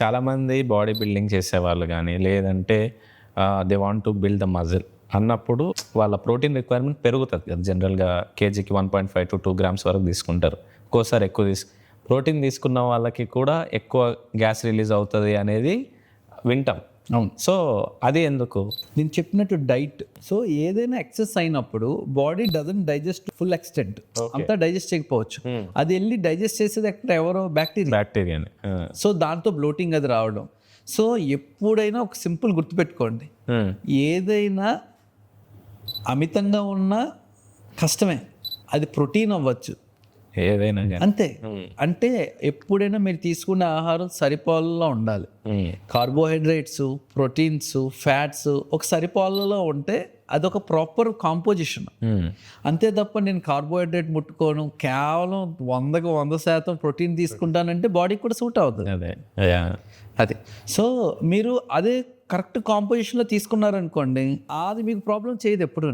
చాలామంది body building చేసేవాళ్ళు కానీ లేదంటే they want to build the muscle అన్నప్పుడు వాళ్ళ ప్రోటీన్ రిక్వైర్మెంట్ పెరుగుతుంది కదా. జనరల్గా కేజీకి 1.5 to 2 grams వరకు తీసుకుంటారు. ఒక్కోసారి ఎక్కువ ప్రోటీన్ తీసుకున్న వాళ్ళకి కూడా ఎక్కువ గ్యాస్ రిలీజ్ అవుతుంది అనేది వింటాం. అవును. సో అది ఎందుకు? నేను చెప్పినట్టు డైట్. సో ఏదైనా ఎక్సెస్ అయినప్పుడు body dozen digest full extent, అంతా డైజెస్ట్ చేయకపోవచ్చు. అది వెళ్ళి డైజెస్ట్ చేసేది ఎక్కడ, ఎవరో బ్యాక్టీరియాని. సో దాంతో బ్లోటింగ్ అది రావడం. సో ఎప్పుడైనా ఒక సింపుల్ గుర్తుపెట్టుకోండి, ఏదైనా అమితంగా ఉన్నా కష్టమే. అది ప్రోటీన్ అవ్వచ్చు, ఏదైనా అంతే. అంటే ఎప్పుడైనా మీరు తీసుకునే ఆహారం సరిపాలలో ఉండాలి. కార్బోహైడ్రేట్స్, ప్రోటీన్స్, ఫ్యాట్స్ ఒక సరిపాలలో ఉంటే అదొక ప్రాపర్ కాంపోజిషన్. అంతే తప్ప నేను కార్బోహైడ్రేట్ ముట్టుకోను, కేవలం 100% ప్రోటీన్ తీసుకుంటానంటే బాడీకి కూడా సూట్ అవుతుంది. అది సో మీరు అదే కరెక్ట్ కాంపోజిషన్లో తీసుకున్నారనుకోండి, అది మీకు ప్రాబ్లం చేయదు ఎప్పుడు.